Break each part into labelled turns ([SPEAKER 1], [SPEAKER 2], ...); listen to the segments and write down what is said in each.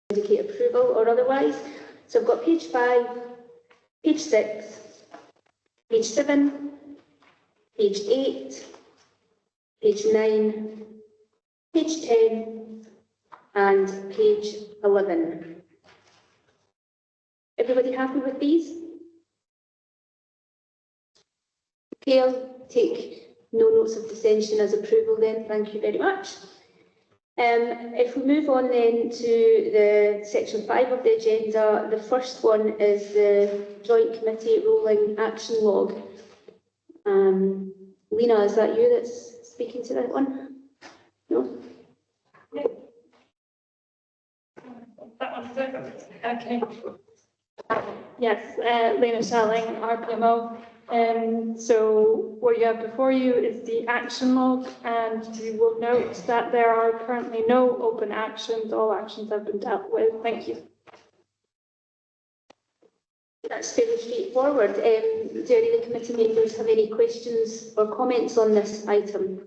[SPEAKER 1] indicate approval or otherwise. So I've got page 5, page 6, page 7, page 8, page 9, page 10, and page 11. Everybody happy with these? Okay, I'll take no notes of dissension as approval then, thank you very much. If we move on then to the section 5 of the agenda, the first one is the Joint Committee Rolling Action Log. Lena, is that you that's speaking to that one? No?
[SPEAKER 2] That one's it. Okay. Yes, Lena Shelling, RPMO. So what you have before you is the action log, and you will note that there are currently no open actions. All actions have been dealt with. Thank you.
[SPEAKER 1] That's fairly straightforward. Do any of the committee members have any questions or comments on this item?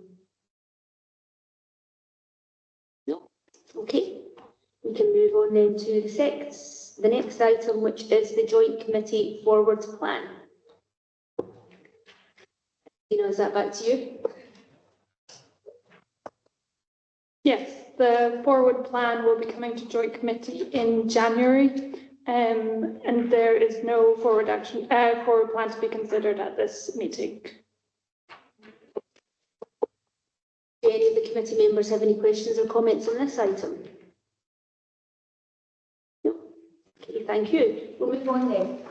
[SPEAKER 1] No? Okay. We can move on then to the next item, which is the Joint Committee Forward Plan. Is that back to you?
[SPEAKER 2] Yes, the forward plan will be coming to Joint Committee in January, and there is no forward plan to be considered at this meeting.
[SPEAKER 1] Do any of the committee members have any questions or comments on this item? No? Okay, thank you. We'll move on then.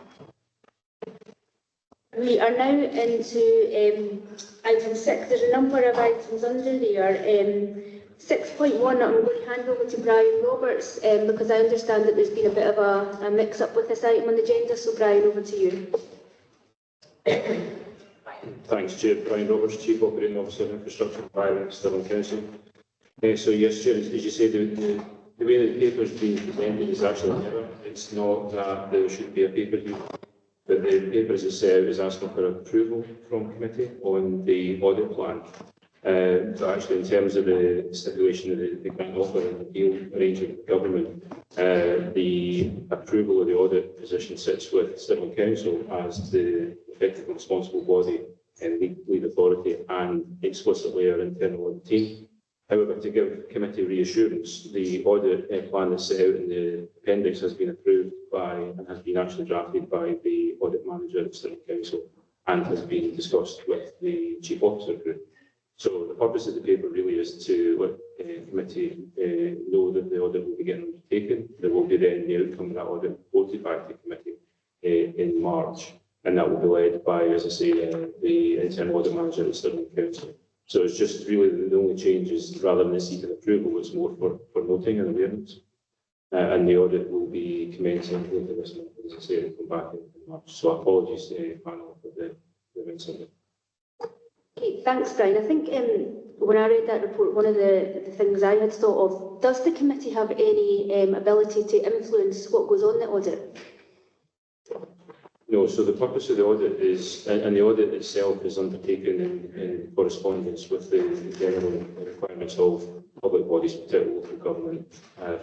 [SPEAKER 1] We are now into item 6. There's a number of items under there. 6.1, I'm going to hand over to Brian Roberts because I understand that there's been a bit of a mix-up with this item on the agenda. So Brian, over to you.
[SPEAKER 3] Thanks, Chair. Brian Roberts, Chief Operating Officer of Infrastructure and Environment, Stirling Council. So yes, Chair, as you say, the way the paper has been presented is actually an error. It's not that there should be a paper here. But the paper, as it set out, is asking for approval from committee on the audit plan. So actually, in terms of the stipulation of the grant offer and the deal arrangement with government, the approval of the audit position sits with Stirling Council as the effectively responsible body and lead authority and explicitly our internal audit team. However, to give committee reassurance, the audit plan that's set out in the appendix has been approved by and has been actually drafted by the audit manager of Stirling Council and has been discussed with the chief officer group. So the purpose of the paper really is to let the committee know that the audit will be getting undertaken. There will be then the outcome of that audit reported back to the committee in March, and that will be led by, as I say, the internal audit manager at Stirling Council. So it's just really the only change is rather than seeking approval, it's more for noting and awareness. And the audit will be commencing later this month, as I say, and come back in March. So apologies to the panel for the incident.
[SPEAKER 1] Okay, thanks, Brian. I think when I read that report, one of the things I had thought of, does the committee have any ability to influence what goes on the audit?
[SPEAKER 3] No, so the purpose of the audit is, and the audit itself is undertaken in correspondence with the general requirements of public bodies, particularly local government,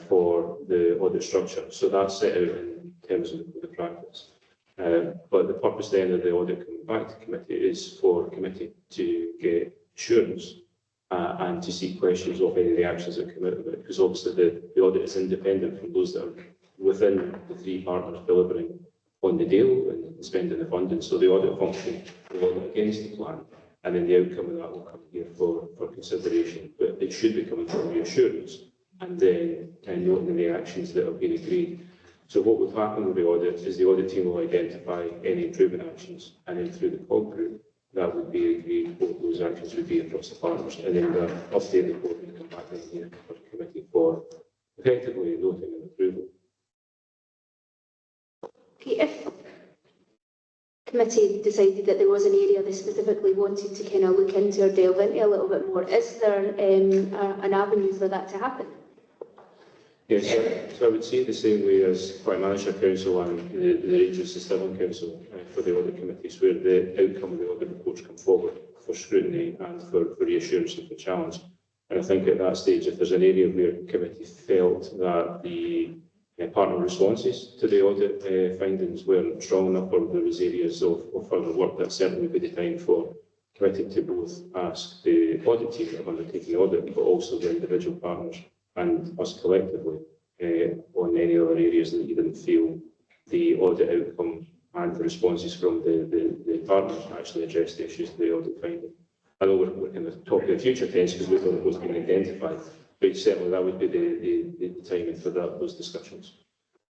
[SPEAKER 3] for the audit structure. So that's set out in terms of the practice. But the purpose then of the audit coming back to committee is for committee to get assurance and to seek questions of any of the actions that come out of it, because obviously the audit is independent from those that are within the three partners delivering on the deal and spending the funding. So the audit function will audit against the plan, and then the outcome of that will come here for consideration. But it should be coming for reassurance and then noting the actions that have been agreed. So what will happen with the audit is the audit team will identify any improvement actions, and then through the COG group, that would be agreed what those actions would be across the partners, and then the updated report would come back in here for committee for effectively noting and approval.
[SPEAKER 1] Okay, if committee decided that there was an area they specifically wanted to kind of look into or delve into a little bit more, is there an avenue for that to happen?
[SPEAKER 3] Yes, so I would see it the same way as Financial Council and the Rangers and Stirling Council for the audit committees, where the outcome of the audit reports come forward for scrutiny and for reassurance and for challenge. And I think at that stage, if there's an area where committee felt that the partner responses to the audit findings weren't strong enough, or there was areas of further work that certainly would be the time for committee to both ask the audit team that have undertaken the audit, but also the individual partners and us collectively on any other areas that you didn't feel the audit outcome and the responses from the partners actually address the issues of the audit finding. I know we're kind of talking of future tense because we don't know what's been identified, but certainly that would be the timing for those discussions.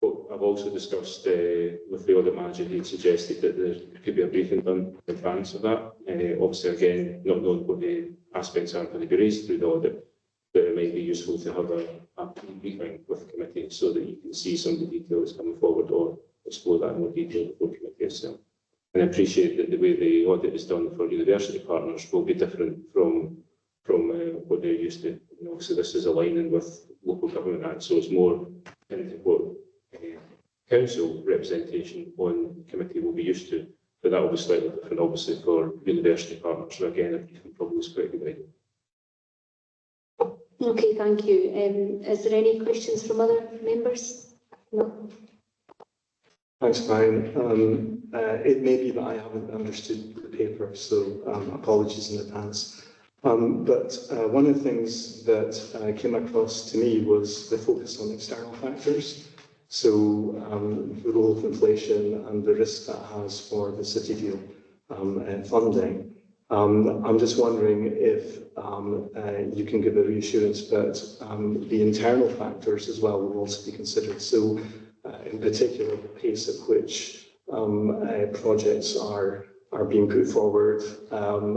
[SPEAKER 3] But I've also discussed with the audit manager, he suggested that there could be a briefing done in advance of that. Obviously, again, not knowing what the aspects are going to be raised through the audit, but it might be useful to have a briefing with the committee so that you can see some of the details coming forward or explore that in more detail before the committee itself. And I appreciate that the way the audit is done for university partners will be different from what they're used to. You know, so this is aligning with local government act, so it's more into what council representation on the committee will be used to, but that will be slightly different, obviously, for university partners. So again, I think probably is quite a good idea.
[SPEAKER 1] Okay, thank you. Is there any questions from other members? No.
[SPEAKER 4] Thanks, Brian. It may be that I haven't understood the paper, so apologies in advance. But one of the things that came across to me was the focus on external factors. So the role of inflation and the risk that has for the city deal funding. I'm just wondering if you can give a reassurance that the internal factors as well will also be considered. So in particular, the pace at which projects are being put forward, or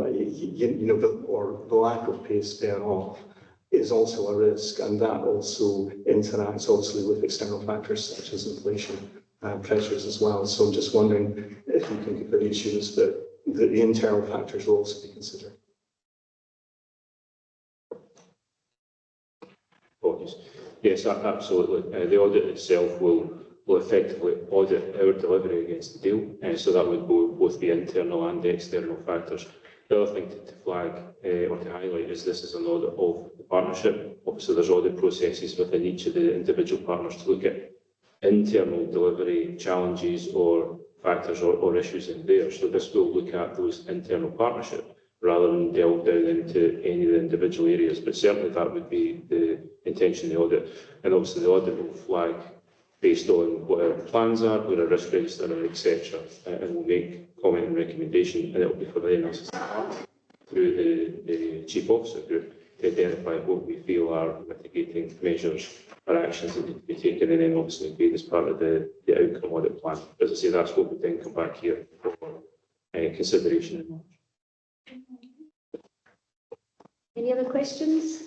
[SPEAKER 4] the lack of pace thereof is also a risk, and that also interacts obviously with external factors such as inflation pressures as well. So I'm just wondering if you can give a reassurance that the internal factors will also be considered.
[SPEAKER 3] Yes, absolutely. The audit itself will effectively audit our delivery against the deal, so that would both be internal and external factors. The other thing to flag or to highlight is this is an audit of the partnership. Obviously, there's audit processes within each of the individual partners to look at internal delivery challenges or factors or issues in there. So this will look at those internal partnership rather than delve down into any of the individual areas. But certainly that would be the intention of the audit. And obviously the audit will flag based on what our plans are, where our risk register are, etc. And we'll make comment and recommendation, and it will be for them through the Chief Officer Group to identify what we feel are mitigating measures or actions that need to be taken, and then obviously be as part of the outcome audit plan. As I say, that's what we then come back here for consideration in March.
[SPEAKER 1] Any other questions?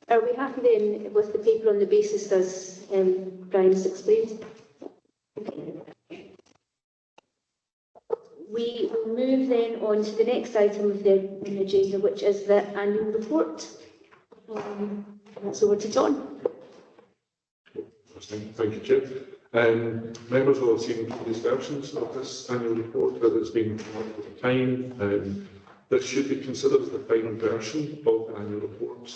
[SPEAKER 1] Are we happy then with the paper on the basis as Brian's explained? Okay. We will move then on to the next item of the agenda, which is the annual report. That's over to John.
[SPEAKER 5] Thank you, Chair. Members will have seen these versions of this annual report that has been for the time. This should be considered as the final version of the annual report,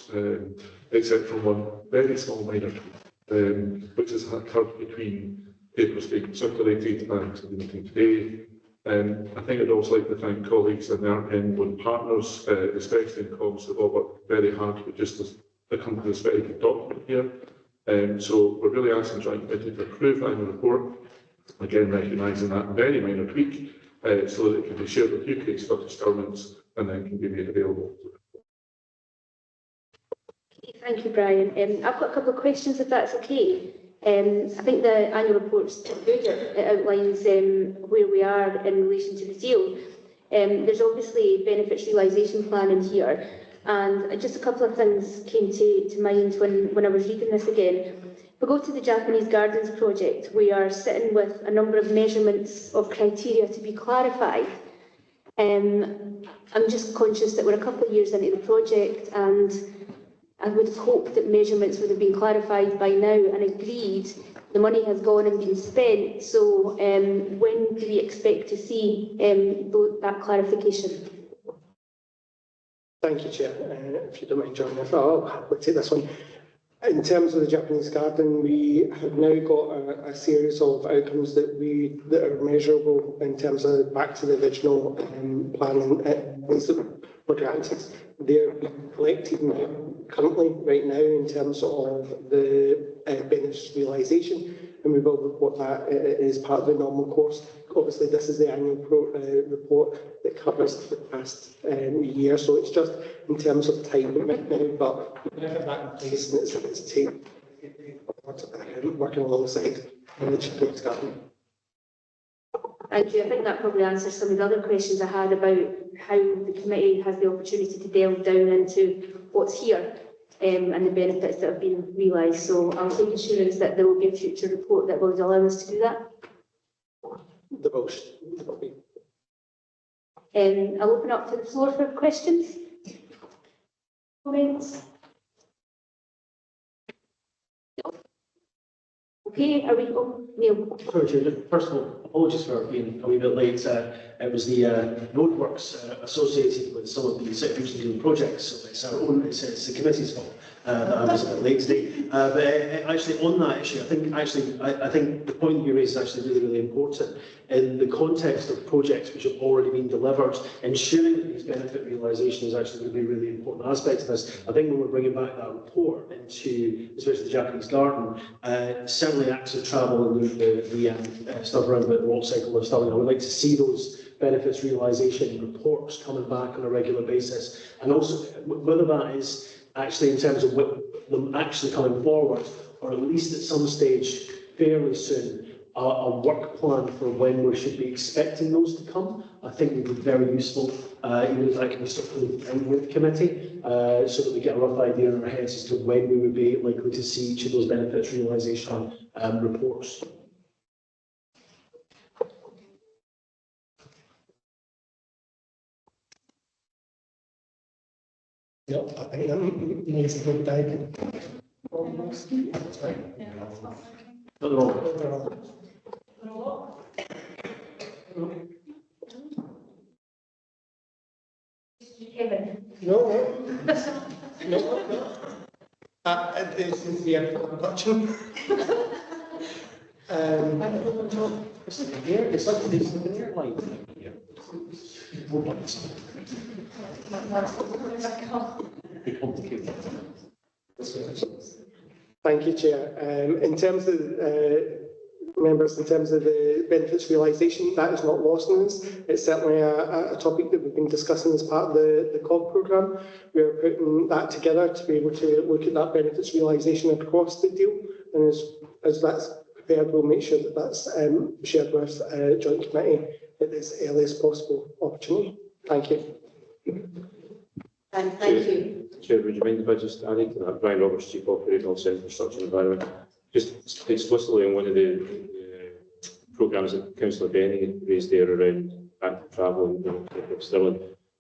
[SPEAKER 5] except for one very small minor tweak, which has occurred between papers being circulated and the meeting today. I think I'd also like to thank colleagues in the RPN1 partners, especially in COMS, who have all worked very hard to just come to this very good document here. So we're really asking the Joint Committee to approve the annual report, again recognising that very minor tweak, so that it can be shared with UK Scottish governments and then can be made available.
[SPEAKER 1] Okay, thank you, Brian. I've got a couple of questions, if that's okay. I think the annual report's good. It outlines where we are in relation to the deal. There's obviously benefits realisation plan in here, and just a couple of things came to mind when I was reading this again. If we go to the Japanese Gardens project, we are sitting with a number of measurements of criteria to be clarified. I'm just conscious that we're a couple of years into the project, and I would have hoped that measurements would have been clarified by now and agreed. The money has gone and been spent, so when do we expect to see that clarification?
[SPEAKER 6] Thank you, Chair. If you don't mind, John, I'll happily take this one. In terms of the Japanese garden, we have now got a series of outcomes that are measurable in terms of back to the original planning. These were granted. They're being collected now, currently, right now, in terms of the benefits realisation, and we will report that as part of the normal course. Obviously, this is the annual report that covers the past year, so it's just in terms of time right now, but we have that in place, and it's taken working alongside the Japanese government.
[SPEAKER 1] Thank you. I think that probably answers some of the other questions I had about how the committee has the opportunity to delve down into what's here and the benefits that have been realised. So I'll take assurance that there will be a future report that will allow us to do that.
[SPEAKER 6] The motion.
[SPEAKER 1] I'll open up to the floor for questions. Comments? Okay, are we, Neil?
[SPEAKER 7] Sorry, Chair, first of all, apologies for being a wee bit late. It was the roadworks associated with some of the City Regional projects, so it's the committee's fault that I was a bit late today. But actually, on that issue, I think the point you raised is actually really, really important. In the context of projects which have already been delivered, ensuring that these benefit realisation is actually going to be a really important aspect of this. I think when we're bringing back that report into, especially the Japanese garden, certainly active travel and the stuff around about the walk cycle and stuff, I would like to see those benefits realisation reports coming back on a regular basis, and also whether that is actually in terms of them actually coming forward, or at least at some stage fairly soon, a work plan for when we should be expecting those to come, I think would be very useful, even if that can be stuff with committee, so that we get a rough idea in our heads as to when we would be likely to see each of those benefits realisation reports.
[SPEAKER 6] No, I think that needs a good dive.
[SPEAKER 7] Not wrong.
[SPEAKER 1] Kevin?
[SPEAKER 6] No. It seems to be a touching.
[SPEAKER 7] It's like there's an airline here. Complicated.
[SPEAKER 6] Thank you, Chair. In terms of members, in terms of the benefits realisation, that is not lost on us. It's certainly a topic that we've been discussing as part of the COG programme. We are putting that together to be able to look at that benefits realisation across the deal, and as that's prepared, we'll make sure that that's shared with joint committee at this earliest possible opportunity. Thank you.
[SPEAKER 1] And thank you.
[SPEAKER 3] Chair, would you mind if I just added to that? Brian Roberts, Chief Operating Officer, Infrastructure and Environment. Just explicitly on one of the programmes that Councillor Benny raised there around active travel and Stirling.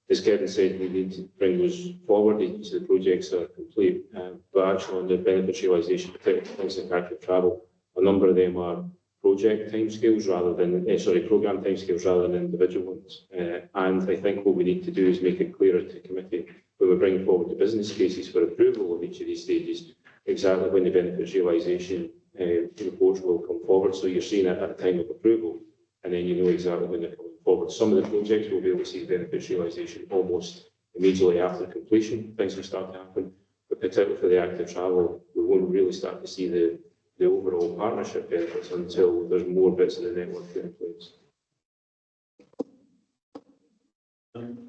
[SPEAKER 3] As Kevin said, we need to bring those forward. Each of the projects are complete, but actually on the benefits realisation, particularly things like active travel, a number of them are project timescales rather than, programme timescales rather than individual ones. And I think what we need to do is make it clearer to committee when we bring forward the business cases for approval of each of these stages, exactly when the benefits realisation reports will come forward. So you're seeing it at the time of approval, and then you know exactly when they're coming forward. Some of the projects will be able to see benefits realisation almost immediately after completion. Things will start to happen, but particularly for the active travel, we won't really start to see the overall partnership benefits until there's more bits of the network in place.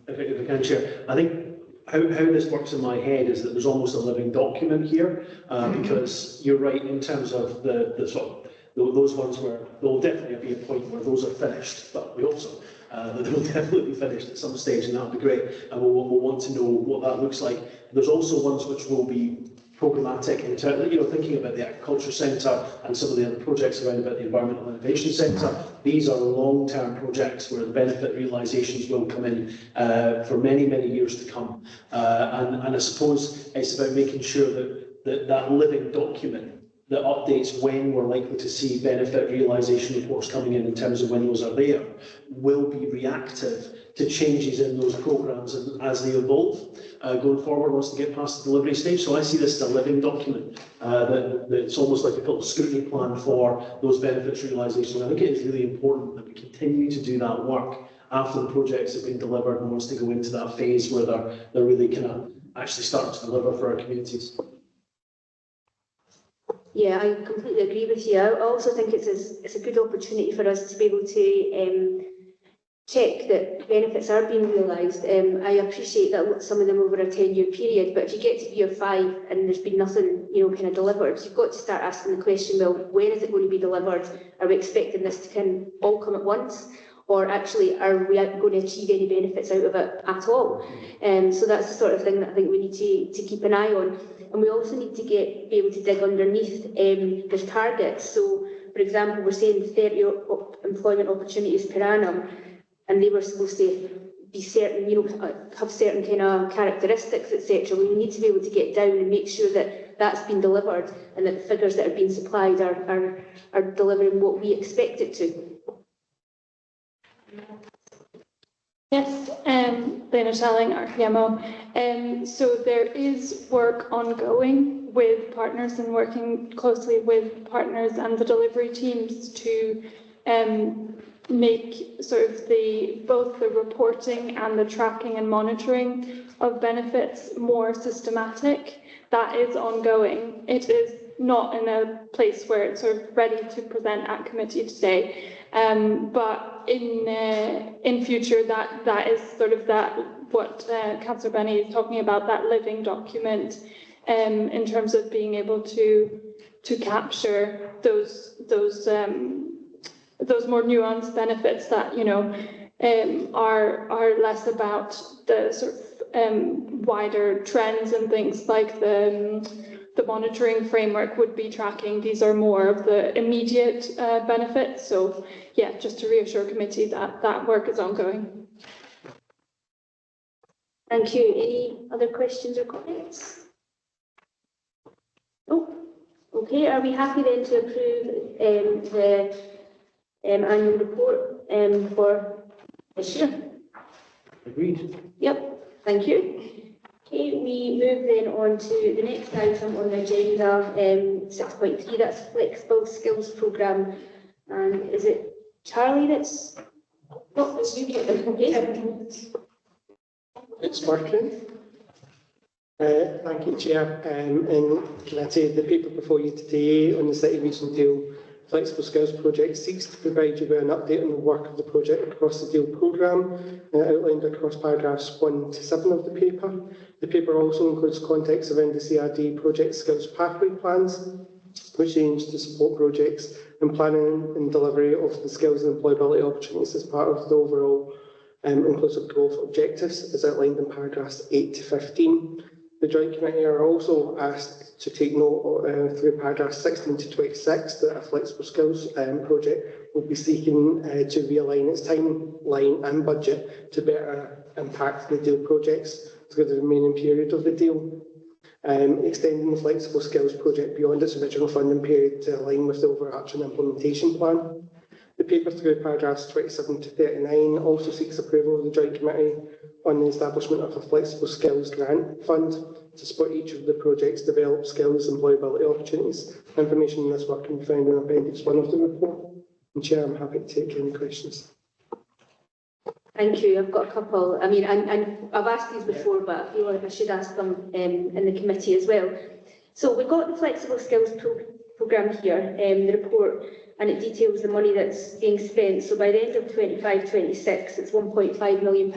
[SPEAKER 7] If I can share, I think how this works in my head is that there's almost a living document here, because you're right in terms of the sort of those ones where there will definitely be a point where those are finished, but we also that they will definitely be finished at some stage, and that would be great, and we'll want to know what that looks like. There's also ones which will be programmatic in terms, thinking about the Agriculture Centre and some of the other projects around about the Environmental Innovation Centre. These are long-term projects where the benefit realisations will come in for many, many years to come. And I suppose it's about making sure that living document that updates when we're likely to see benefit realisation reports coming in terms of when those are there, will be reactive to changes in those programmes and as they evolve going forward once they get past the delivery stage. So I see this as a living document that's almost like a little scrutiny plan for those benefits realisation. I think it is really important that we continue to do that work after the projects have been delivered and once they go into that phase where they're really kind of actually starting to deliver for our communities.
[SPEAKER 1] Yeah, I completely agree with you. I also think it's a good opportunity for us to be able to check that benefits are being realised. I appreciate that some of them over a 10-year period, but if you get to year 5 and there's been nothing, kind of delivered, you've got to start asking the question, well, when is it going to be delivered? Are we expecting this to all come at once? Or actually, are we going to achieve any benefits out of it at all? So that's the sort of thing that I think we need to keep an eye on. And we also need to be able to dig underneath the targets. So, for example, we're saying 30 employment opportunities per annum, and they were supposed to be certain, have certain kind of characteristics, etc. We need to be able to get down and make sure that that's been delivered and that the figures that are being supplied are delivering what we expect it to.
[SPEAKER 2] Yes, Lena Schelling, RPMO. So there is work ongoing with partners and working closely with partners and the delivery teams to make sort of both the reporting and the tracking and monitoring of benefits more systematic. That is ongoing. It is not in a place where it's sort of ready to present at committee today. But in future, that is sort of what Councillor Benny is talking about, that living document, in terms of being able to capture those more nuanced benefits that are less about the sort of wider trends and things like the monitoring framework would be tracking. These are more of the immediate benefits. So yeah, just to reassure committee that work is ongoing.
[SPEAKER 1] Thank you. Any other questions or comments? No? Okay, are we happy then to approve the annual report for this year?
[SPEAKER 7] Agreed.
[SPEAKER 1] Yep, thank you. Okay, we move then on to the next item on the agenda, 6.3, that's Flexible Skills Programme. And is it Charlie that's... Oh, it's you. Okay.
[SPEAKER 6] It's working. Thank you, Chair. And committee, the paper before you today on the City Region Deal Flexible Skills Project seeks to provide you with an update on the work of the project across the Deal programme, outlined across paragraphs 1 to 7 of the paper. The paper also includes context around the CRD project skills pathway plans, which aims to support projects and planning and delivery of the skills and employability opportunities as part of the overall inclusive growth objectives, as outlined in paragraphs 8 to 15. The Joint Committee are also asked to take note through paragraphs 16 to 26 that a flexible skills project will be seeking to realign its timeline and budget to better impact the deal projects through the remaining period of the deal, extending the flexible skills project beyond its original funding period to align with the overarching implementation plan. The paper through paragraphs 27 to 39 also seeks approval of the Joint Committee on the establishment of a flexible skills grant fund to support each of the project's developed skills and employability opportunities. Information on this work can be found in Appendix 1 of the report. And Chair, I'm happy to take any questions.
[SPEAKER 1] Thank you. I've got a couple. I mean, and I've asked these before, but I feel like I should ask them in the committee as well. So we've got the Flexible Skills Programme here, the report, and it details the money that's being spent. So by the end of 25-26, it's £1.5 million.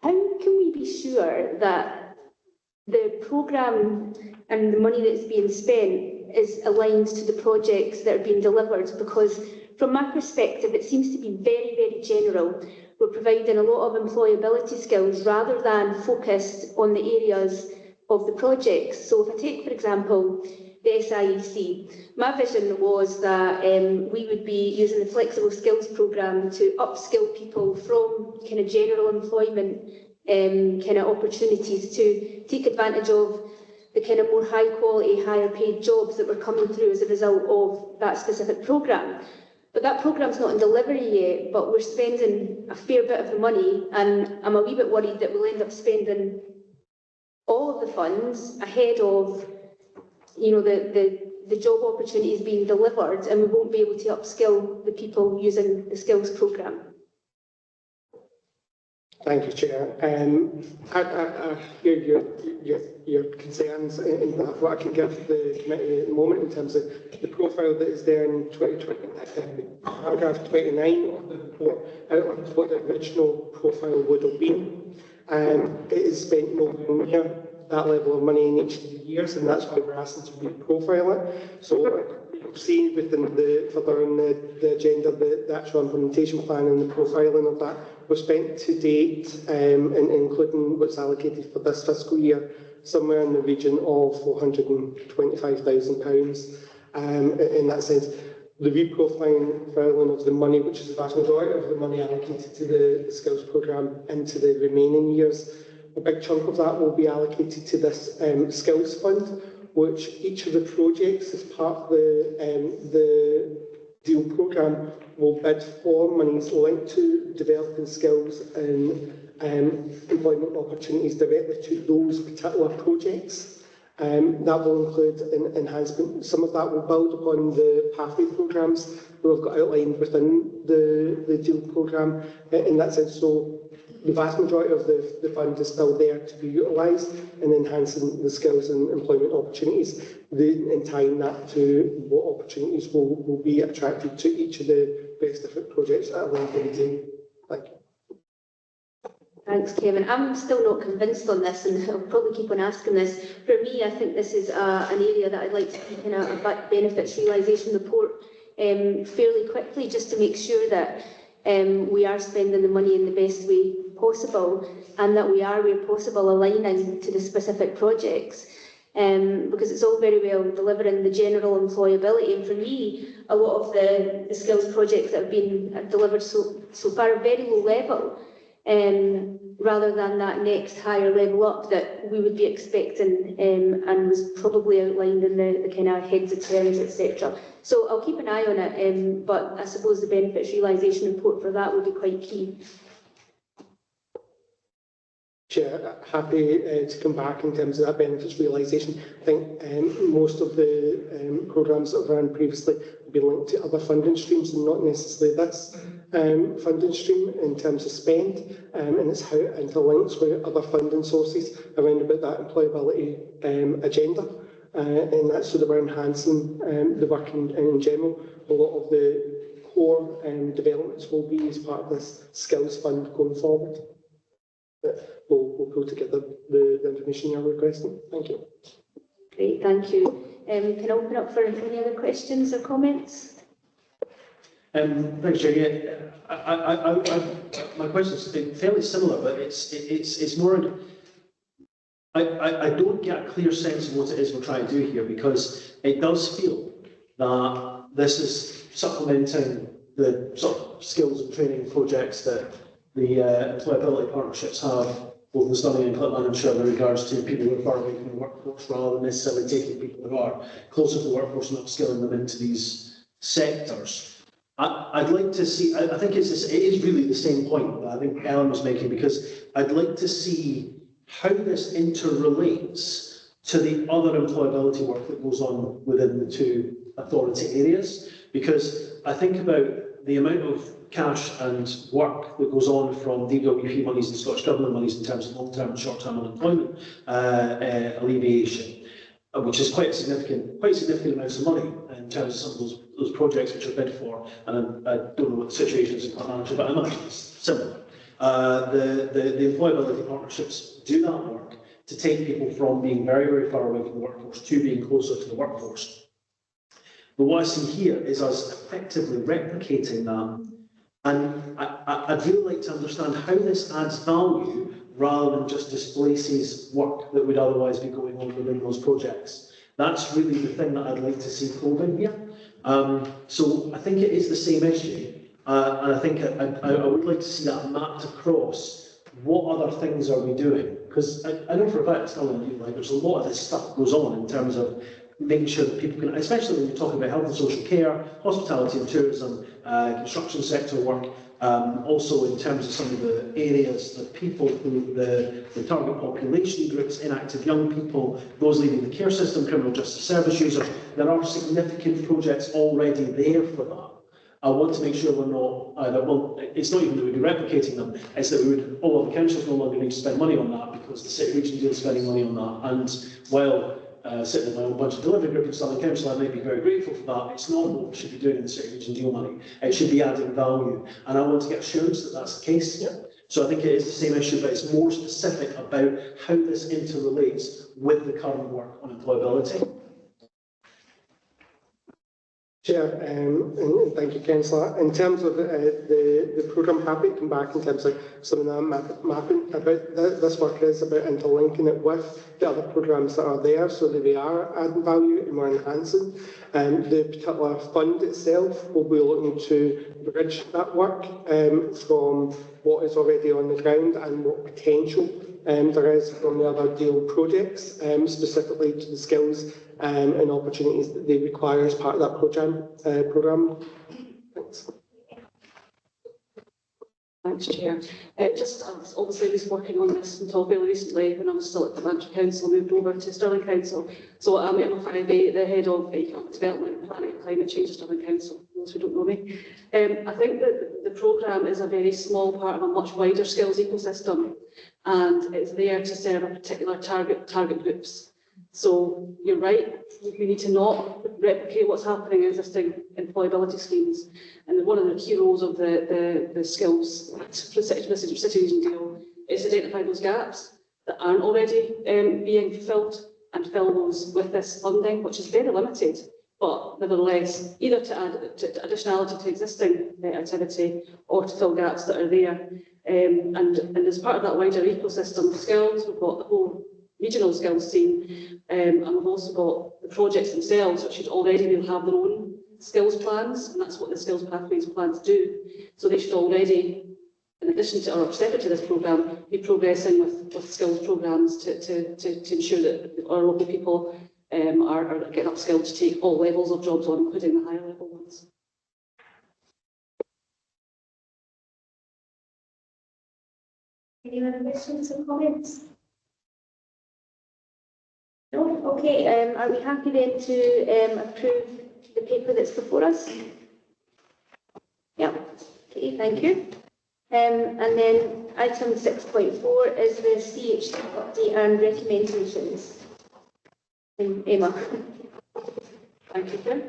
[SPEAKER 1] How can we be sure that the programme and the money that's being spent is aligned to the projects that are being delivered? Because from my perspective, it seems to be very, very general. We're providing a lot of employability skills rather than focused on the areas of the projects. So if I take, for example, the SIEC, my vision was that we would be using the Flexible Skills Programme to upskill people from kind of general employment kind of opportunities to take advantage of the kind of more high quality, higher paid jobs that were coming through as a result of that specific programme. But that programme's not in delivery yet, but we're spending a fair bit of the money, and I'm a wee bit worried that we'll end up spending all of the funds ahead of, the job opportunities being delivered, and we won't be able to upskill the people using the skills programme.
[SPEAKER 6] Thank you, Chair. I hear your concerns in that what I can give the committee at the moment in terms of the profile that is there in 2020, paragraph 29 of the report outlines what the original profile would have been. It is spent nowhere near that level of money in each of the years, and that's why we're asking to reprofile it. So you'll see within further in the agenda, the actual implementation plan and the profiling of that was spent to date, including what's allocated for this fiscal year, somewhere in the region of £425,000. In that sense, the reprofiling of the money, which is the vast majority of the money allocated to the skills programme into the remaining years, a big chunk of that will be allocated to this skills fund, which each of the projects as part of the deal programme will bid for monies linked to developing skills and employment opportunities directly to those particular projects. That will include enhancement. Some of that will build upon the pathway programmes that we've got outlined within the deal programme in that sense. So the vast majority of the fund is still there to be utilised in enhancing the skills and employment opportunities, and tying that to what opportunities will be attracted to each of the various different projects at a length of the day. Thank you.
[SPEAKER 1] Thanks, Kevin. I'm still not convinced on this, and I'll probably keep on asking this. For me, I think this is an area that I'd like to keep in a benefits realisation report fairly quickly, just to make sure that we are spending the money in the best way possible, and that we are, where possible, aligning to the specific projects. Because it's all very well delivering the general employability, and for me, a lot of the skills projects that have been delivered so far are very low level, rather than that next higher level up that we would be expecting, and was probably outlined in the kind of heads of terms, etc. So I'll keep an eye on it, but I suppose the benefits realisation report for that would be quite key.
[SPEAKER 6] Chair, happy to come back in terms of that benefits realisation. I think most of the programmes that have run previously have been linked to other funding streams and not necessarily this funding stream in terms of spend, and it's how it interlinks with other funding sources around about that employability agenda. And that's so that we're enhancing the work in general. A lot of the core developments will be as part of this skills fund going forward. We'll pull together the information you're requesting. Thank you.
[SPEAKER 1] Great, thank you. Can I open up for any other questions or comments?
[SPEAKER 7] Thanks, Jerry. My question is fairly similar, but it's more. I don't get a clear sense of what it is we're trying to do here, because it does feel that this is supplementing the sort of skills and training projects that the employability partnerships have, both in Stirling and Clackmannanshire, with regards to people who are far away from the workforce, rather than necessarily taking people who are closer to the workforce and upskilling them into these sectors. I'd like to see, I think it is really the same point that I think Ellen was making, because I'd like to see how this interrelates to the other employability work that goes on within the two authority areas, because I think about the amount of cash and work that goes on from DWP monies and Scottish Government monies in terms of long-term and short-term unemployment alleviation, which is quite significant amounts of money in terms of some of those projects which are bid for. And I don't know what the situation is in Clackmannanshire, but I imagine it's similar. The employability partnerships do that work to take people from being very, very far away from the workforce to being closer to the workforce. But what I see here is us effectively replicating that. And I'd really like to understand how this adds value rather than just displaces work that would otherwise be going on within those projects. That's really the thing that I'd like to see probing here. So I think it is the same issue. And I think I would like to see that mapped across what other things are we doing. Because I know for a fact, it's not only like there's a lot of this stuff goes on in terms of making sure that people can, especially when you're talking about health and social care, hospitality and tourism, construction sector work, also in terms of some of the areas that people who the target population groups, inactive young people, those leaving the care system, criminal justice service users, there are significant projects already there for that. I want to make sure we're not, it's not even that we'd be replicating them, it's that we would, all of the councils no longer need to spend money on that because the city region deal is spending money on that. And while sitting in my own budget delivery group in Stirling Council, I may be very grateful for that. It's not what we should be doing in the city region deal money. It should be adding value. And I want to get assurance that that's the case. Yeah. So I think it is the same issue, but it's more specific about how this interrelates with the current work on employability.
[SPEAKER 6] Chair, and thank you, Councillor. In terms of the programme, happy to come back in terms of some of that mapping. About this work is about interlinking it with the other programmes that are there, so that we are adding value and we're enhancing. The particular fund itself will be looking to bridge that work from what is already on the ground and what potential there is from the other deal projects, specifically to the skills and opportunities that they require as part of that programme. Thanks.
[SPEAKER 8] Thanks, Chair. Just obviously I was working on this until fairly recently when I was still at the Lanarkshire Council, moved over to Stirling Council. So I'm the head of economic development, planning and climate change at Stirling Council, those who don't know me. I think that the programme is a very small part of a much wider skills ecosystem, and it's there to serve a particular target groups. So you're right, we need to not replicate what's happening in existing employability schemes. And one of the key roles of the skills for the city region deal is to identify those gaps that aren't already being fulfilled and fill those with this funding, which is very limited, but nevertheless, either to add additionality to existing activity or to fill gaps that are there. And as part of that wider ecosystem of skills, we've got the whole regional skills team, and we've also got the projects themselves, which should already have their own skills plans, and that's what the skills pathways plans do. So they should already, in addition to or separate to this programme, be progressing with skills programmes to ensure that our local people are getting upskilled to take all levels of jobs on, including the higher level ones.
[SPEAKER 1] Any other questions or comments? No? Okay, are we happy then to approve the paper that's before us? Yeah, okay, thank you. And then item 6.4 is the CHT update and recommendations. Emma. Thank you, Kim.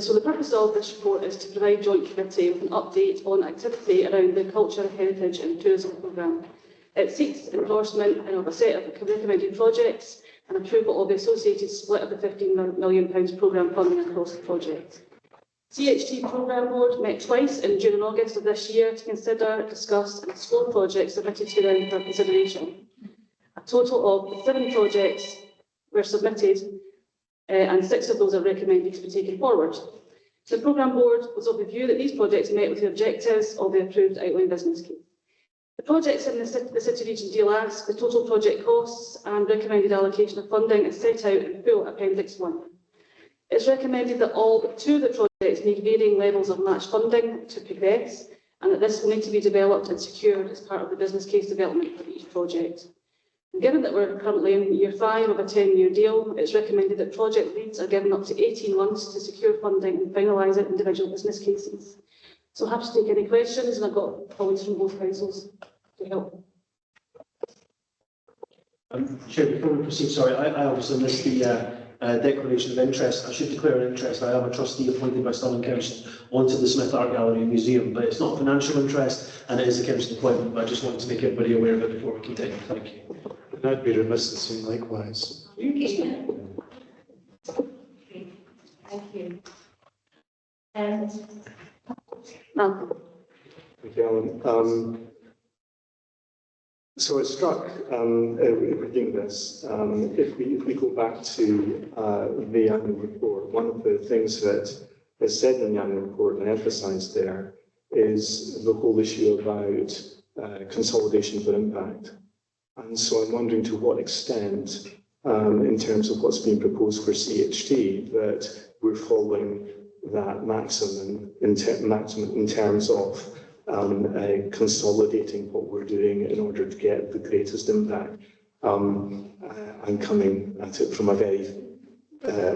[SPEAKER 1] So the purpose of this report is to provide Joint Committee with an update on activity around the Culture, Heritage and Tourism programme. It seeks endorsement of a set of recommended projects and approval of the associated split of the £15 million programme funding across the project. CHT Programme Board met twice in June and August of this year to consider, discuss and explore projects submitted to them for consideration. A total of 7 projects were submitted and 6 of those are recommended to be taken forward. The Programme Board was of the view that these projects met with the objectives of the approved outline business case. The projects in the City Region deal ask the total project costs and recommended allocation of funding is set out in full Appendix 1. It's recommended that all but 2 of the projects need varying levels of match funding to progress, and that this will need to be developed and secured as part of the business case development for each project. And given that we're currently in year 5 of a 10-year deal, it's recommended that project leads are given up to 18 months to secure funding and finalise individual business cases. So happy to take any questions, and I've got colleagues from both councils to help.
[SPEAKER 7] Chair, before we proceed, sorry, I obviously missed the declaration of interest. I should declare an interest. I am a trustee appointed by Stirling Council onto the Smith Art Gallery and Museum, but it's not financial interest and it is a council appointment, but I just wanted to make everybody aware of it before we continue. Thank you.
[SPEAKER 4] And I'd be remiss in saying likewise.
[SPEAKER 1] Okay. Thank you. Malcolm.
[SPEAKER 4] Thank you, Alan. So I was struck reading this. If we go back to the annual report, one of the things that is said in the annual report and emphasised there is the whole issue about consolidation for impact. And so I'm wondering to what extent in terms of what's been proposed for CHT, that we're following that maximum in terms of consolidating what we're doing in order to get the greatest impact. I'm coming at it from a very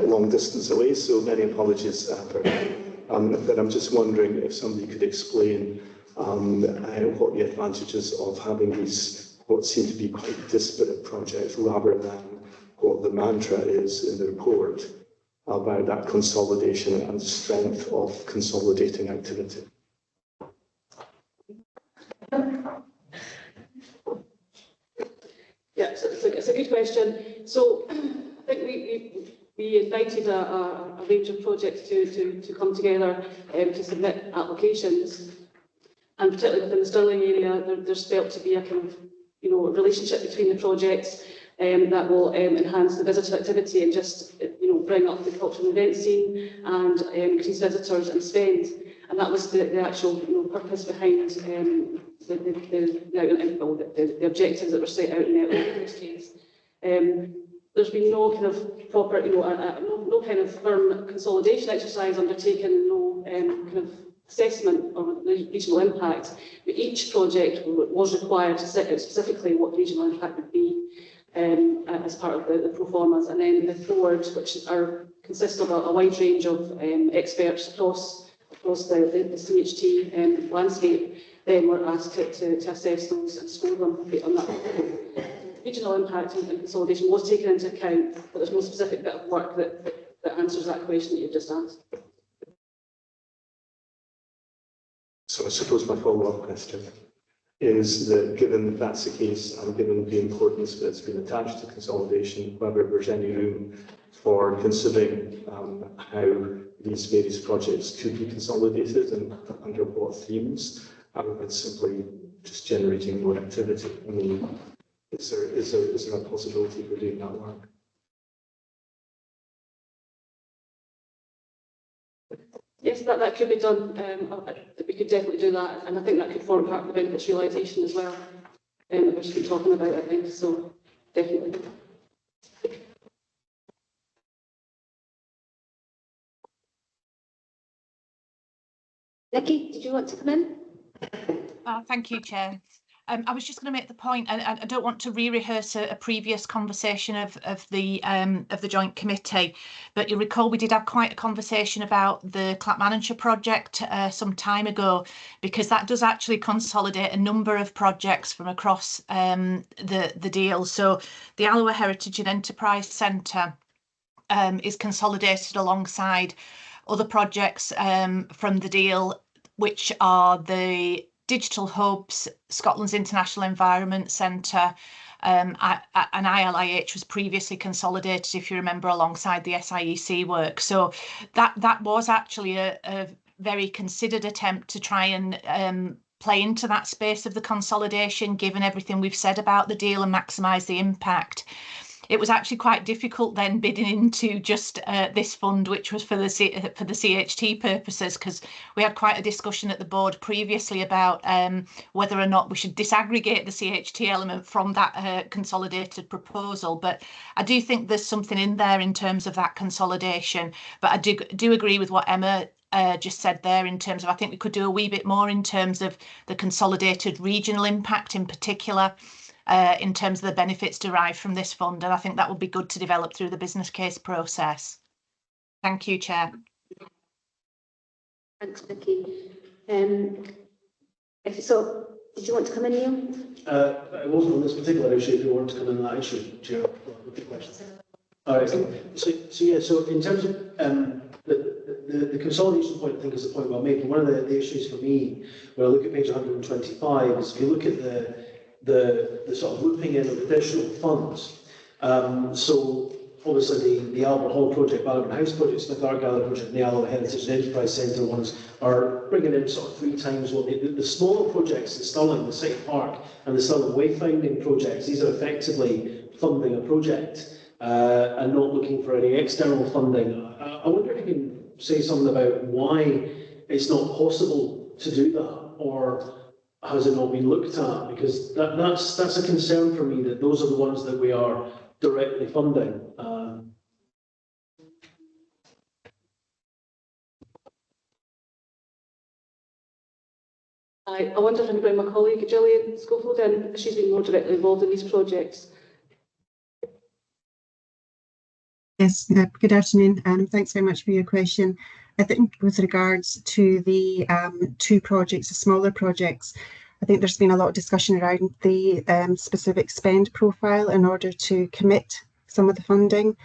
[SPEAKER 4] long distance away, so many apologies for that. But I'm just wondering if somebody could explain what the advantages of having these, what seem to be quite disparate projects, rather than what the mantra is in the report about that consolidation and the strength of consolidating activity.
[SPEAKER 8] Yeah, so it's a good question. So I think we invited a range of projects to come together to submit applications, and particularly within the Stirling area, there's felt to be a kind of relationship between the projects that will enhance the visitor activity and just bring up the cultural event scene and increase visitors and spend. And that was the actual purpose behind the objectives that were set out in the business case. There's been no kind of proper, no kind of firm consolidation exercise undertaken, no kind of assessment of the regional impact. But each project was required to set out specifically what the regional impact would be as part of the pro formas, and then the board, which consist of a wide range of experts across the CHT landscape, then were asked to assess those and score them on that. Regional impact and consolidation was taken into account, but there's no specific bit of work that answers that question that you've just asked.
[SPEAKER 4] So I suppose my follow-up question is that, given that's the case, and given the importance that's been attached to consolidation, whether there's any room for considering how these various projects could be consolidated and under what themes, rather than simply just generating more activity. I mean, is there a possibility for doing that work?
[SPEAKER 8] Yes, that could be done. We could definitely do that, and I think that could form part of the benefits realisation as well, that we're just talking about, I think, so definitely.
[SPEAKER 1] Nikki, did you want to come in?
[SPEAKER 9] Thank you, Chair. I was just going to make the point, and I don't want to re-rehearse a previous conversation of the joint committee, but you'll recall we did have quite a conversation about the Clackmannanshire project some time ago, because that does actually consolidate a number of projects from across the deal. So the Alloa Heritage and Enterprise Centre is consolidated alongside other projects from the deal, which are the Digital Hubs, Scotland's International Environment Centre, and ILIH was previously consolidated, if you remember, alongside the SIEC work. So that was actually a very considered attempt to try and play into that space of the consolidation, given everything we've said about the deal, and maximise the impact. It was actually quite difficult then bidding into just this fund, which was for the CHT purposes, because we had quite a discussion at the board previously about whether or not we should disaggregate the CHT element from that consolidated proposal. But I do think there's something in there in terms of that consolidation. But I do agree with what Emma just said there, in terms of, I think we could do a wee bit more in terms of the consolidated regional impact in particular, in terms of the benefits derived from this fund, and I think that will be good to develop through the business case process. Thank you, Chair.
[SPEAKER 1] Thanks, Nikki. So, did you want to come in, Neil?
[SPEAKER 7] I wasn't on this particular issue. If you want to come in on that issue, Chair, with the question. All right. So in terms of the consolidation point, I think is the point we're making. One of the issues for me, when I look at page 125, is if you look at the sort of looping in of additional funds. So obviously the Albert Hall project, Bannerman House project, Smith Art Gallery project, and the Alloa Heritage and Enterprise Centre ones are bringing in sort of 3 times what the smaller projects in Stirling, the City Park and the Stirling Wayfinding projects. These are effectively funding a project and not looking for any external funding. I wonder if you can say something about why it's not possible to do that, or has it not been looked at? Because that's a concern for me, that those are the ones that we are directly funding.
[SPEAKER 8] I wonder if I can bring my colleague Gillian Schofield in. She's been more directly involved in these projects.
[SPEAKER 10] Yes, good afternoon, and thanks very much for your question. I think with regards to the two projects, the smaller projects, I think there's been a lot of discussion around the specific spend profile in order to commit some of the funding.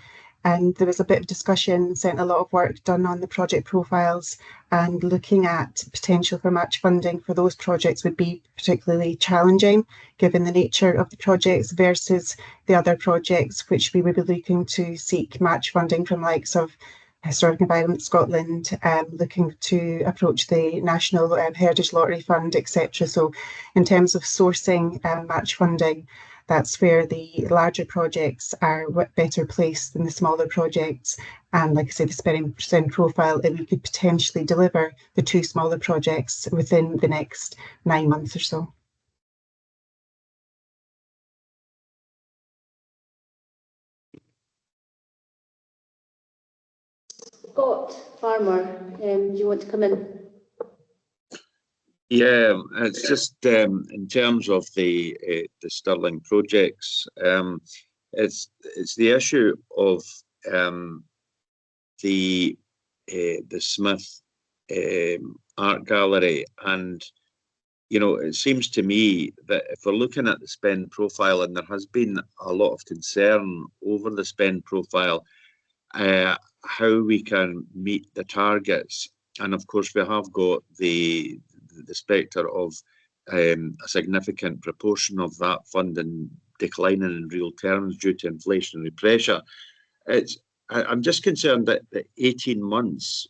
[SPEAKER 10] And there was a bit of discussion, certainly a lot of work done on the project profiles, and looking at potential for match funding for those projects would be particularly challenging given the nature of the projects versus the other projects which we would be looking to seek match funding from, likes of Historic Environment Scotland, looking to approach the National Heritage Lottery Fund, etc. So in terms of sourcing match funding, that's where the larger projects are better placed than the smaller projects. And like I said, the spend profile, we could potentially deliver the two smaller projects within the next 9 months or so.
[SPEAKER 1] Scott Farmer, do you want to come in?
[SPEAKER 11] Yeah, it's just in terms of the Stirling projects, it's the issue of the Smith Art Gallery, and it seems to me that if we're looking at the spend profile, and there has been a lot of concern over the spend profile, how we can meet the targets, and of course we have got the spectre of a significant proportion of that funding declining in real terms due to inflationary pressure. I'm just concerned that 18 months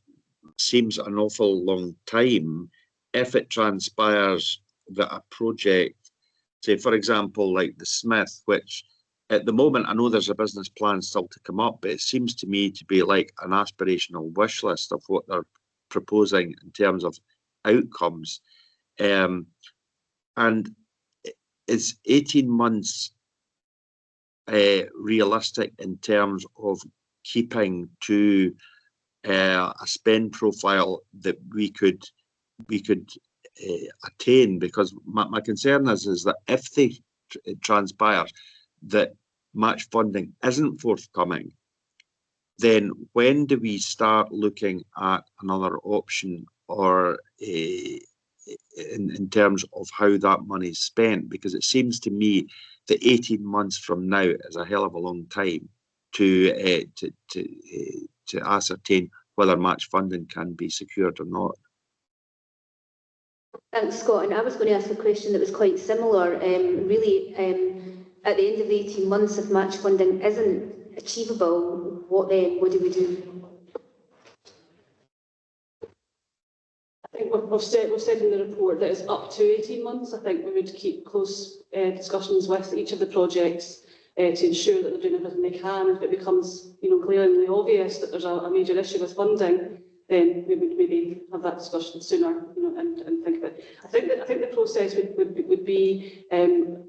[SPEAKER 11] seems an awful long time if it transpires that a project, say for example like the Smith, which at the moment I know there's a business plan still to come up, but it seems to me to be like an aspirational wish list of what they're proposing in terms of outcomes, and is 18 months realistic in terms of keeping to a spend profile that we could attain? Because my concern is that if it transpires that match funding isn't forthcoming, then when do we start looking at another option, or in terms of how that money is spent? Because it seems to me that 18 months from now is a hell of a long time to ascertain whether match funding can be secured or not.
[SPEAKER 1] Thanks, Scott. And I was going to ask a question that was quite similar. Really, at the end of the 18 months, if match funding isn't achievable, what then? What do we do?
[SPEAKER 8] I think we've said in the report that it's up to 18 months. I think we would keep close discussions with each of the projects to ensure that they're doing everything they can. If it becomes glaringly obvious that there's a major issue with funding, then we would maybe have that discussion sooner, and think about it. I think the process would be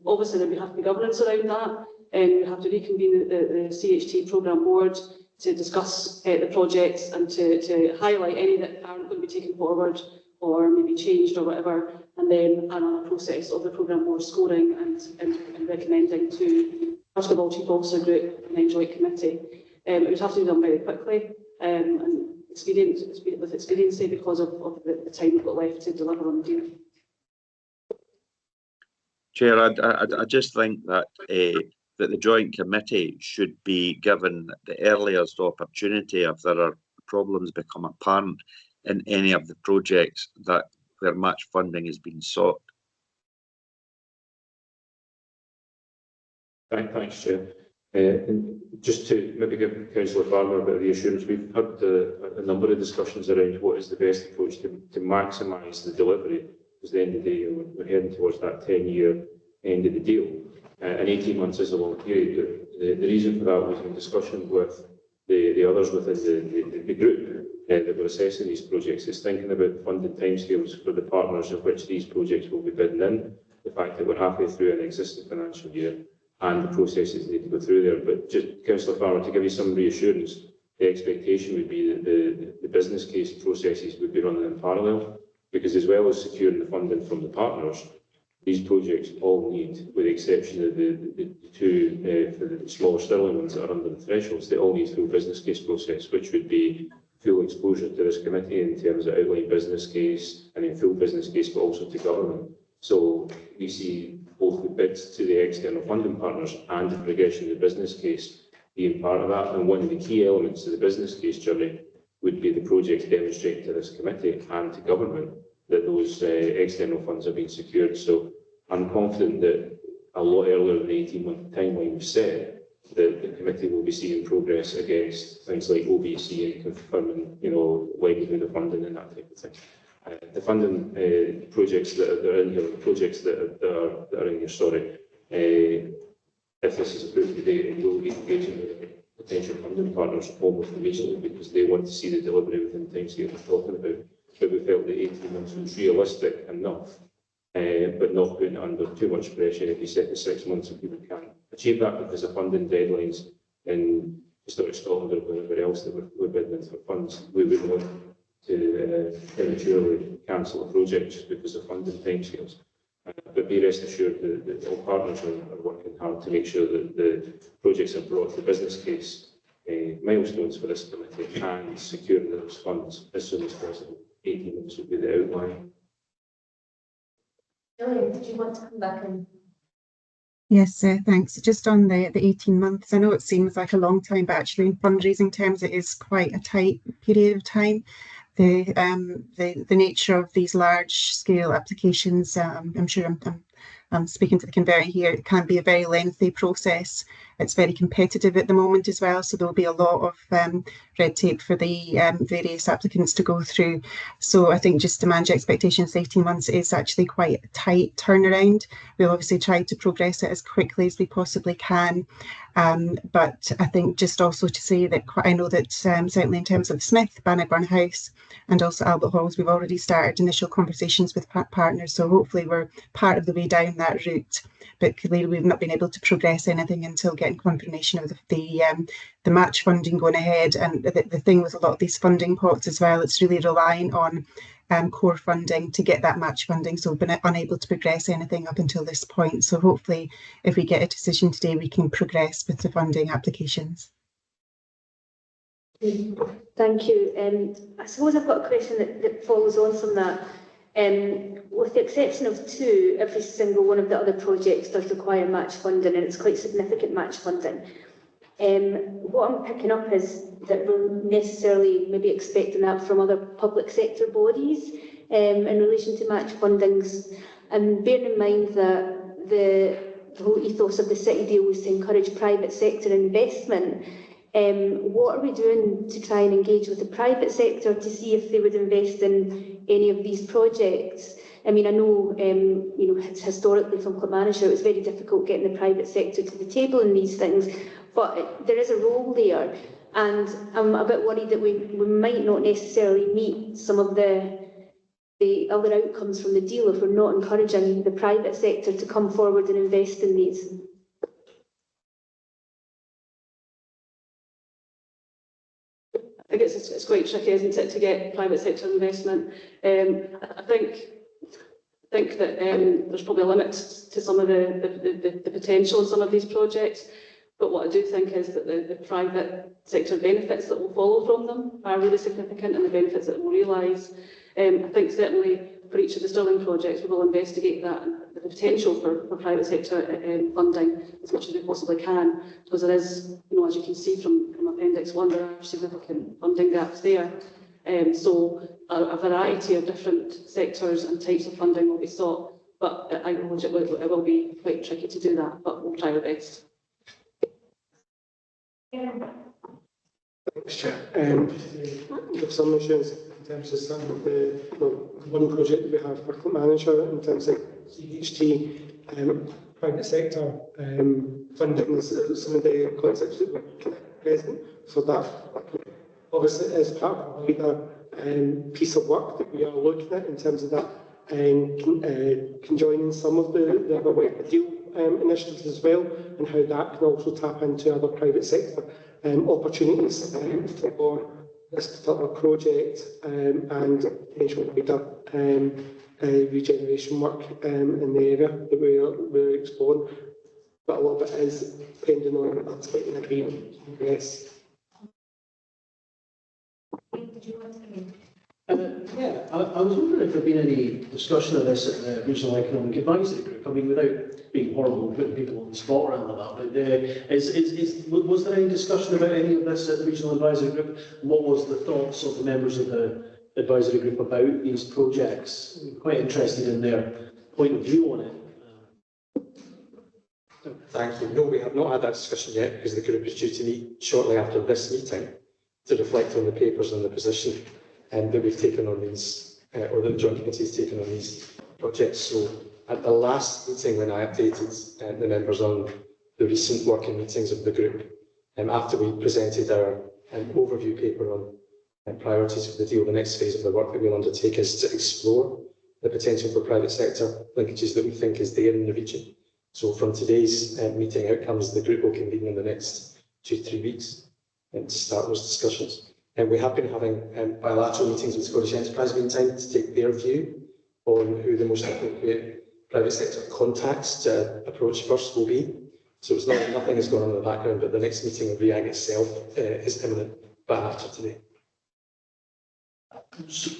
[SPEAKER 8] obviously there would have to be governance around that, and we have to reconvene the CHT programme board to discuss the projects and to highlight any that aren't going to be taken forward or maybe changed or whatever, and then another process of the programme board scoring and recommending to, first of all, Chief Officer Group and then Joint Committee. It would have to be done very quickly, and with expediency because of the time we've got left to deliver on the deal.
[SPEAKER 11] Chair, I just think that the Joint Committee should be given the earliest opportunity if there are problems become apparent in any of the projects where match funding is being sought.
[SPEAKER 3] Thanks, Chair. And just to maybe give Councillor Farmer a bit of reassurance, we've had a number of discussions around what is the best approach to maximise the delivery. Because at the end of the day, we're heading towards that 10-year end of the deal, and 18 months is a long period. The reason for that was in discussion with the others within the group that were assessing these projects, is thinking about funding timescales for the partners of which these projects will be bidding in. The fact that we're halfway through an existing financial year, and the processes need to go through there. But just, Councillor Farmer, to give you some reassurance, the expectation would be that the business case processes would be running in parallel, because as well as securing the funding from the partners, these projects all need, with the exception of the two for the smaller Stirling ones that are under the thresholds, they all need full business case process, which would be full exposure to this committee in terms of outline business case and in full business case, but also to government. So we see both the bids to the external funding partners and the progression of the business case being part of that. And one of the key elements of the business case journey would be the projects demonstrating to this committee and to government that those external funds have been secured. So I'm confident that a lot earlier than the 18-month timeline was set, that the committee will be seeing progress against things like OBC and confirming, likelihood of funding and that type of thing. The funding projects that are in here, the projects that are in here, sorry, if this is approved today, it will be engaging with potential funding partners almost immediately, because they want to see the delivery within the timescale we're talking about. But we felt that 18 months was realistic enough, but not putting it under too much pressure. If you set the 6 months and people can't achieve that because of funding deadlines in Historic Scotland or wherever else that we're bidding for funds, we wouldn't want to prematurely cancel a project just because of funding timescales. But be rest assured that all partners are working hard to make sure that the projects are brought to the business case milestones for this committee and securing those funds as soon as possible. 18 months would be the outline.
[SPEAKER 1] Gillian, did you want to come back in?
[SPEAKER 10] Yes, thanks. Just on the 18 months, I know it seems like a long time, but actually in fundraising terms, it is quite a tight period of time. The nature of these large scale applications, I'm sure I'm speaking to the conveyor here, it can be a very lengthy process. It's very competitive at the moment as well, so there'll be a lot of red tape for the various applicants to go through. So I think just to manage expectations, 18 months is actually quite a tight turnaround. We'll obviously try to progress it as quickly as we possibly can. But I think just also to say that I know that certainly in terms of Smith, Bannockburn House and also Albert Halls, we've already started initial conversations with partners. So hopefully we're part of the way down that route. But clearly we've not been able to progress anything until getting confirmation of the match funding going ahead. And the thing with a lot of these funding pots as well, it's really relying on core funding to get that match funding. So we've been unable to progress anything up until this point. So hopefully if we get a decision today, we can progress with the funding applications.
[SPEAKER 1] Thank you. I suppose I've got a question that follows on from that. With the exception of two, every single one of the other projects does require match funding, and it's quite significant match funding. What I'm picking up is that we're necessarily maybe expecting that from other public sector bodies in relation to match fundings, and bearing in mind that the whole ethos of the city deal was to encourage private sector investment. What are we doing to try and engage with the private sector to see if they would invest in any of these projects? I mean, I know, historically from Club Manager, it was very difficult getting the private sector to the table in these things, but there is a role there, and I'm a bit worried that we might not necessarily meet some of the other outcomes from the deal if we're not encouraging the private sector to come forward and invest in these.
[SPEAKER 8] I guess it's quite tricky, isn't it, to get private sector investment. I think that there's probably a limit to some of the potential in some of these projects. But what I do think is that the private sector benefits that will follow from them are really significant, and the benefits that we'll realise. I think certainly for each of the Stirling projects, we will investigate that and the potential for private sector funding as much as we possibly can, because there is, as you can see from Appendix 1, there are significant funding gaps there. So a variety of different sectors and types of funding will be sought, but I acknowledge it will be quite tricky to do that, but we'll try our best.
[SPEAKER 6] Thanks, Chair. With some issues in terms of some of the one project that we have for Club Manager in terms of CHT, private sector funding is some of the concepts that we're present. So that obviously is part of a piece of work that we are looking at in terms of that conjoining some of the deal initiatives as well, and how that can also tap into other private sector opportunities for this particular project and potential wider regeneration work in the area that we're exploring. But a lot of it is depending on us getting agreement. Yes.
[SPEAKER 7] Yeah, I was wondering if there had been any discussion of this at the Regional Economic Advisory Group. I mean, without being horrible and putting people on the spot around that, but was there any discussion about any of this at the Regional Advisory Group? What was the thoughts of the members of the advisory group about these projects? I'm quite interested in their point of view on it.
[SPEAKER 12] Thank you. No, we have not had that discussion yet because the group is due to meet shortly after this meeting to reflect on the papers and the position that we've taken on these, or that the Joint Committee has taken on these projects. So at the last meeting when I updated the members on the recent working meetings of the group, after we presented our overview paper on priorities for the deal, the next phase of the work that we'll undertake is to explore the potential for private sector linkages that we think is there in the region. So from today's meeting outcomes, the group will convene in the next 2-3 weeks to start those discussions. And we have been having bilateral meetings with Scottish Enterprise Meantime to take their view on who the most appropriate private sector contacts to approach first will be. So it's not, nothing is going on in the background, but the next meeting of REAG itself is imminent by after today.
[SPEAKER 7] So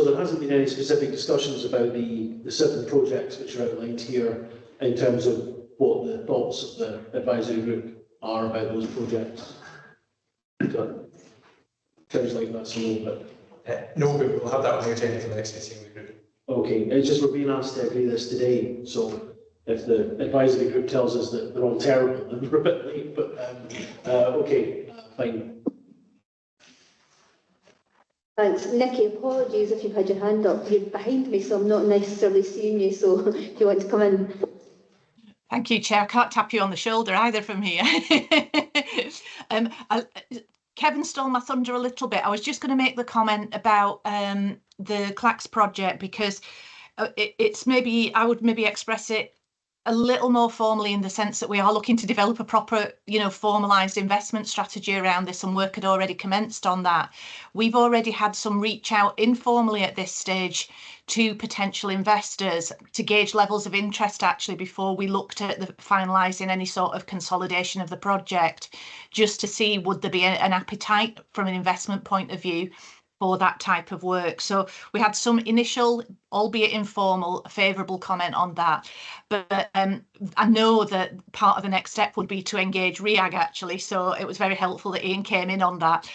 [SPEAKER 7] there hasn't been any specific discussions about the 7 projects which are outlined here in terms of what the thoughts of the advisory group are about those projects. Sounds like that's a little bit.
[SPEAKER 12] No, but we'll have that on the agenda for the next meeting of the group.
[SPEAKER 7] Okay, it's just we're being asked to agree this today, so if the advisory group tells us that they're all terrible, then we're a bit late, but okay, fine.
[SPEAKER 1] Thanks. Nikki, apologies if you've had your hand up. You're behind me, so I'm not necessarily seeing you, so if you want to come in.
[SPEAKER 9] Thank you, Chair. I can't tap you on the shoulder either from here. Kevin stole my thunder a little bit. I was just going to make the comment about the Clacks project because it's maybe, I would maybe express it a little more formally in the sense that we are looking to develop a proper, formalised investment strategy around this, and work had already commenced on that. We've already had some reach out informally at this stage to potential investors to gauge levels of interest actually before we looked at the finalising any sort of consolidation of the project, just to see would there be an appetite from an investment point of view for that type of work. So we had some initial, albeit informal, favourable comment on that. But I know that part of the next step would be to engage REAG actually. So it was very helpful that Ian came in on that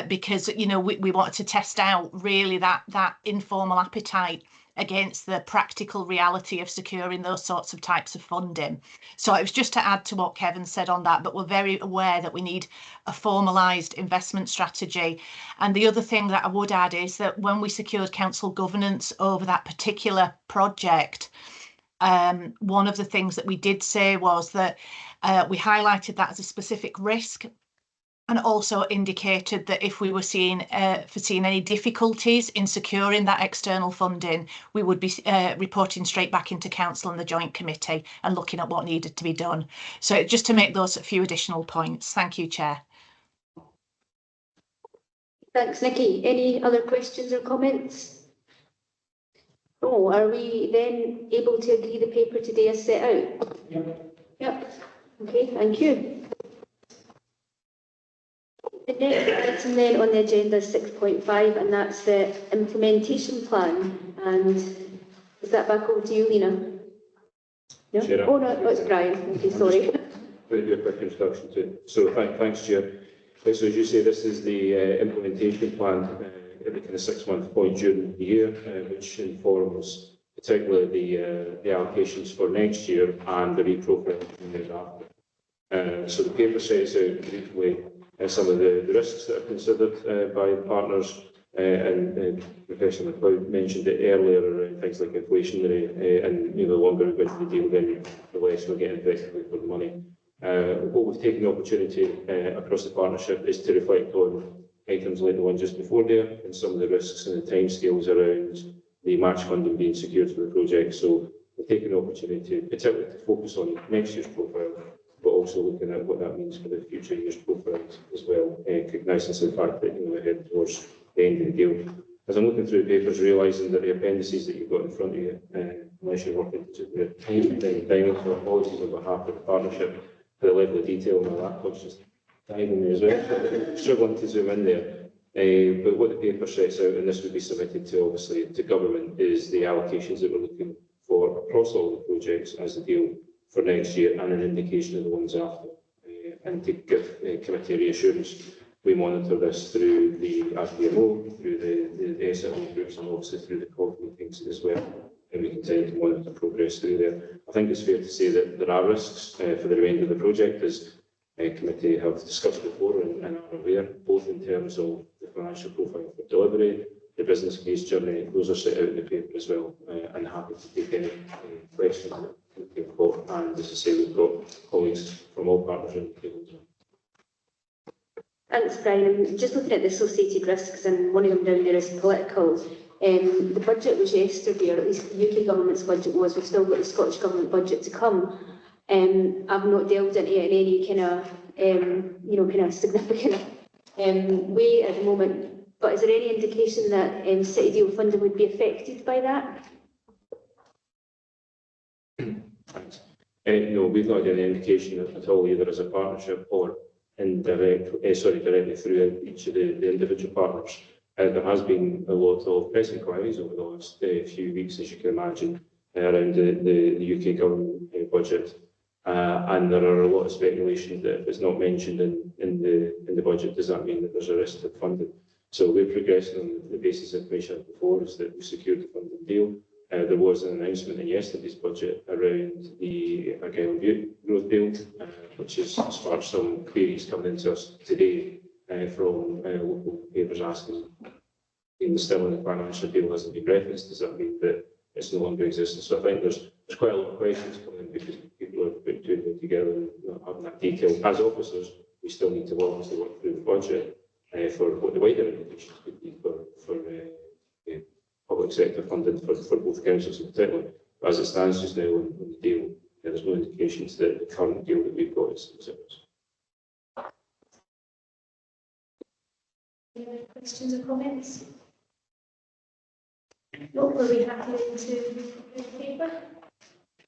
[SPEAKER 9] because, we wanted to test out really that informal appetite against the practical reality of securing those sorts of types of funding. So it was just to add to what Kevin said on that, but we're very aware that we need a formalised investment strategy. And the other thing that I would add is that when we secured council governance over that particular project, one of the things that we did say was that we highlighted that as a specific risk, and also indicated that if we were foreseeing any difficulties in securing that external funding, we would be reporting straight back into council and the Joint Committee and looking at what needed to be done. So just to make those a few additional points. Thank you, Chair.
[SPEAKER 1] Thanks, Nikki. Any other questions or comments? Oh, are we then able to agree the paper today as set out? Yep. Okay, thank you. The next item then on the agenda is 6.5, and that's the implementation plan. And is that back over to you, Lena? No?
[SPEAKER 3] Chair,
[SPEAKER 1] oh, no, it's Brian. Okay, sorry.
[SPEAKER 3] Very good quick introduction to it. So thanks, Chair. So as you say, this is the implementation plan at the kind of 6-month point during the year, which informs particularly the allocations for next year and the reprofiling years after. So the paper sets out briefly some of the risks that are considered by the partners, and Professor McLeod mentioned it earlier, things like inflationary, and the longer we're going to the deal, then the less we're getting effectively for the money. What we've taken the opportunity across the partnership is to reflect on items like the one just before there, and some of the risks and the timescales around the match funding being secured for the project. So we're taking the opportunity, particularly to focus on next year's profile, but also looking at what that means for the future years' profiles as well, recognising the fact that we're heading towards the end of the deal. As I'm looking through the papers, realising that the appendices that you've got in front of you, unless you're working to the time, so apologies on behalf of the partnership for the level of detail on my laptop's just diving me as well, struggling to zoom in there. But what the paper sets out, and this would be submitted to obviously to government, is the allocations that we're looking for across all the projects as the deal for next year, and an indication of the ones after. And to give committee reassurance, we monitor this through the RPMO, through the SLO groups, and obviously through the COG meetings as well. And we continue to monitor progress through there. I think it's fair to say that there are risks for the remainder of the project, as committee have discussed before and are aware, both in terms of the financial profile for delivery, the business case journey. Those are set out in the paper as well, and happy to take any questions that you've got. And as I say, we've got colleagues from all partners in the table as well.
[SPEAKER 1] Thanks, Brian. I'm just looking at the associated risks, and one of them down there is political. The budget was yesterday, or at least the UK government's budget was. We've still got the Scottish government budget to come. I've not delved into it in any kind of, significant way at the moment. But is there any indication that City Deal funding would be affected by that?
[SPEAKER 3] Thanks. No, we've not had any indication at all, either as a partnership or directly through each of the individual partners. There has been a lot of press inquiries over the last few weeks, as you can imagine, around the UK government budget. And there are a lot of speculation that if it's not mentioned in the budget, does that mean that there's a risk of funding? So we're progressing on the basis of information before is that we secured the funding deal. There was an announcement in yesterday's budget around the Argyll growth deal, which has sparked some queries coming into us today from local papers asking, still in the financial deal hasn't been referenced, does that mean that it's no longer existing? So I think there's quite a lot of questions coming in because people are putting two and two together and not having that detail. As officers, we still need to obviously work through the budget for what the wider implications could be for public sector funding for both councils in particular. But as it stands just now on the deal, there's no indications that the current deal that we've got is it.
[SPEAKER 1] Any other questions or comments? No, were we happy to approve the paper?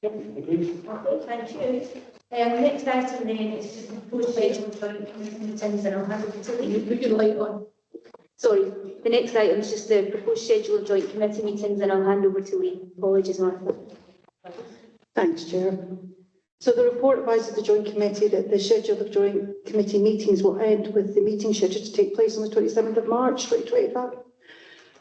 [SPEAKER 7] Yep, agreed.
[SPEAKER 1] Okay, thank you. Next item then is just the proposed schedule of joint committee meetings, and I'll hand over to Lee.
[SPEAKER 8] Put your light on.
[SPEAKER 1] Sorry, the next item is just the proposed schedule of joint committee meetings, and I'll hand over to Lee. Apologies, Martha.
[SPEAKER 13] Thanks, Chair. So the report advises the Joint Committee that the schedule of joint committee meetings will end with the meeting scheduled to take place on the 27th of March 2025.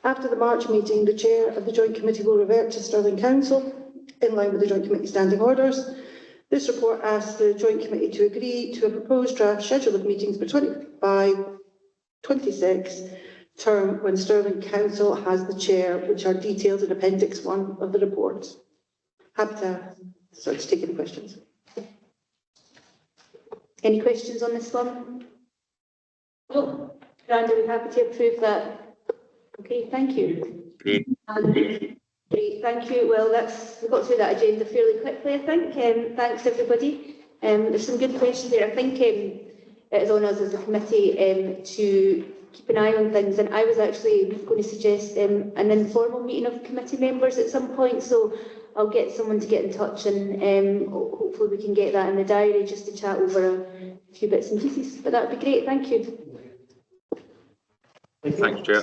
[SPEAKER 13] After the March meeting, the Chair of the Joint Committee will revert to Stirling Council in line with the Joint Committee standing orders. This report asks the Joint Committee to agree to a proposed draft schedule of meetings for 25-26 term when Stirling Council has the Chair, which are detailed in Appendix 1 of the report. Happy to start to take any questions.
[SPEAKER 1] Any questions on this one? No. Grant, are we happy to approve that? Okay, thank you.
[SPEAKER 11] Great.
[SPEAKER 1] Great, thank you. Well, we got through that agenda fairly quickly, I think. Thanks, everybody. There's some good questions there. I think it is on us as a committee to keep an eye on things, and I was actually going to suggest an informal meeting of committee members at some point, so I'll get someone to get in touch, and hopefully we can get that in the diary just to chat over a few bits and pieces. But that would be great. Thank you.
[SPEAKER 11] Thanks, Chair.